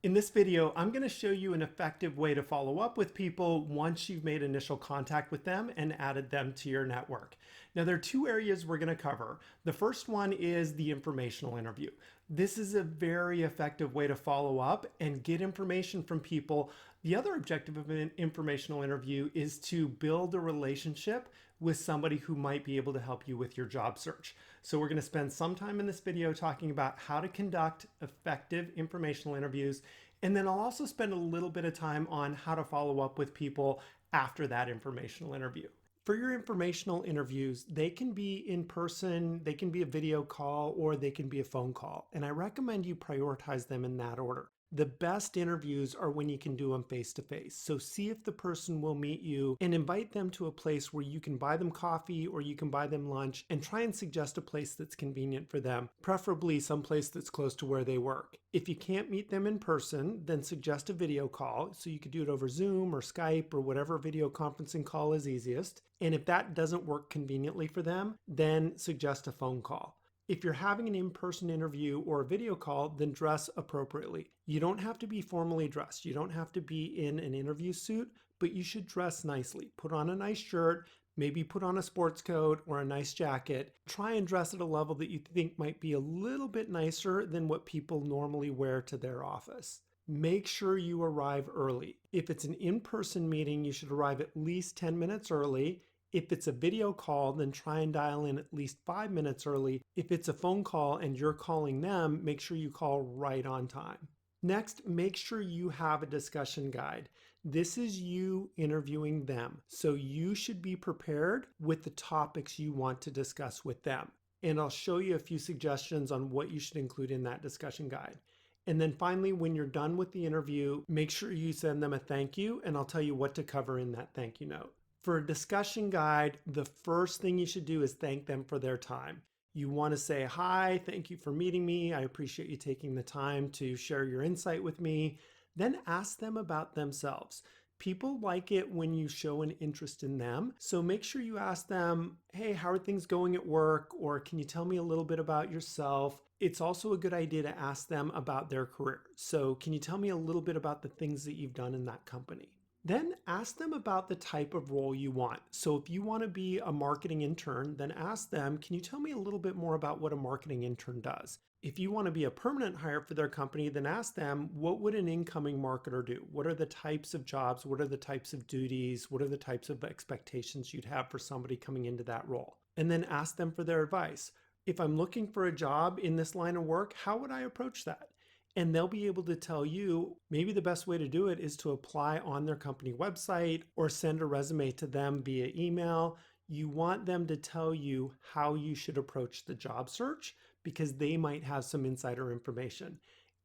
In this video, I'm going to show you an effective way to follow up with people once you've made initial contact with them and added them to your network. Now, there are two areas we're going to cover. The first one is the informational interview. This is a very effective way to follow up and get information from people. The other objective of an informational interview is to build a relationship with somebody who might be able to help you with your job search. So we're going to spend some time in this video talking about how to conduct effective informational interviews. And then I'll also spend a little bit of time on how to follow up with people after that informational interview. For your informational interviews, they can be in person, they can be a video call, or they can be a phone call. And I recommend you prioritize them in that order. The best interviews are when you can do them face-to-face. So see if the person will meet you and invite them to a place where you can buy them coffee or you can buy them lunch, and try and suggest a place that's convenient for them, preferably someplace that's close to where they work. If you can't meet them in person, then suggest a video call. So you could do it over Zoom or Skype or whatever video conferencing call is easiest. And if that doesn't work conveniently for them, then suggest a phone call. If you're having an in-person interview or a video call, then dress appropriately. You don't have to be formally dressed. You don't have to be in an interview suit, but you should dress nicely. Put on a nice shirt, maybe put on a sports coat or a nice jacket. Try and dress at a level that you think might be a little bit nicer than what people normally wear to their office. Make sure you arrive early. If it's an in-person meeting, you should arrive at least 10 minutes early. If it's a video call, then try and dial in at least 5 minutes early. If it's a phone call and you're calling them, make sure you call right on time. Next, make sure you have a discussion guide. This is you interviewing them, so you should be prepared with the topics you want to discuss with them. And I'll show you a few suggestions on what you should include in that discussion guide. And then finally, when you're done with the interview, make sure you send them a thank you, and I'll tell you what to cover in that thank you note. For a discussion guide, the first thing you should do is thank them for their time. You want to say, hi, thank you for meeting me. I appreciate you taking the time to share your insight with me. Then ask them about themselves. People like it when you show an interest in them. So make sure you ask them, hey, how are things going at work? Or can you tell me a little bit about yourself? It's also a good idea to ask them about their career. So can you tell me a little bit about the things that you've done in that company? Then ask them about the type of role you want. So if you want to be a marketing intern, then ask them, can you tell me a little bit more about what a marketing intern does? If you want to be a permanent hire for their company, then ask them, what would an incoming marketer do? What are the types of jobs? What are the types of duties? What are the types of expectations you'd have for somebody coming into that role? And then ask them for their advice. If I'm looking for a job in this line of work, how would I approach that? And they'll be able to tell you, maybe the best way to do it is to apply on their company website or send a resume to them via email. You want them to tell you how you should approach the job search because they might have some insider information.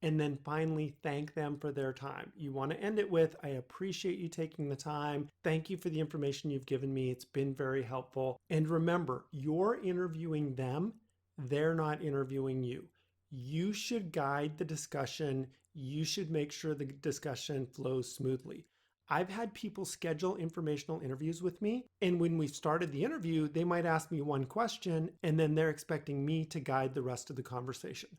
And then finally, thank them for their time. You want to end it with, I appreciate you taking the time. Thank you for the information you've given me. It's been very helpful. And remember, you're interviewing them. They're not interviewing you. You should guide the discussion. You should make sure the discussion flows smoothly. I've had people schedule informational interviews with me, and when we started the interview, they might ask me one question, and then they're expecting me to guide the rest of the conversation.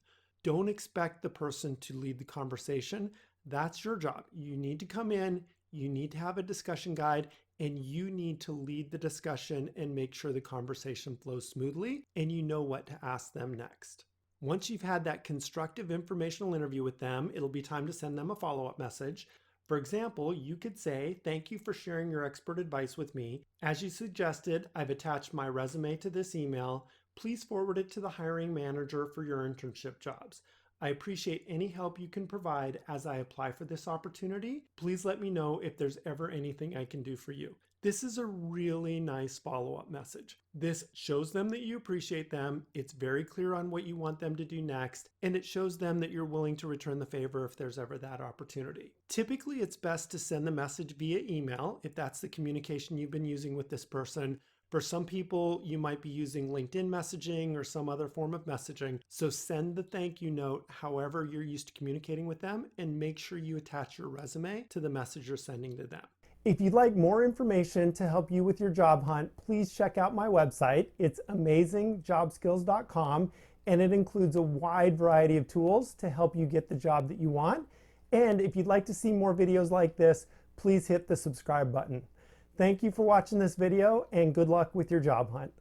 Don't expect the person to lead the conversation. That's your job. You need to come in, you need to have a discussion guide, and you need to lead the discussion and make sure the conversation flows smoothly, and you know what to ask them next. Once you've had that constructive informational interview with them, it'll be time to send them a follow-up message. For example, you could say, thank you for sharing your expert advice with me. As you suggested, I've attached my resume to this email. Please forward it to the hiring manager for your internship jobs. I appreciate any help you can provide as I apply for this opportunity. Please let me know if there's ever anything I can do for you. This is a really nice follow-up message. This shows them that you appreciate them. It's very clear on what you want them to do next, and it shows them that you're willing to return the favor if there's ever that opportunity. Typically, it's best to send the message via email if that's the communication you've been using with this person. For some people, you might be using LinkedIn messaging or some other form of messaging. So send the thank you note however you're used to communicating with them, and make sure you attach your resume to the message you're sending to them. If you'd like more information to help you with your job hunt, please check out my website. It's amazingjobskills.com, and it includes a wide variety of tools to help you get the job that you want. And if you'd like to see more videos like this, please hit the subscribe button. Thank you for watching this video, and good luck with your job hunt.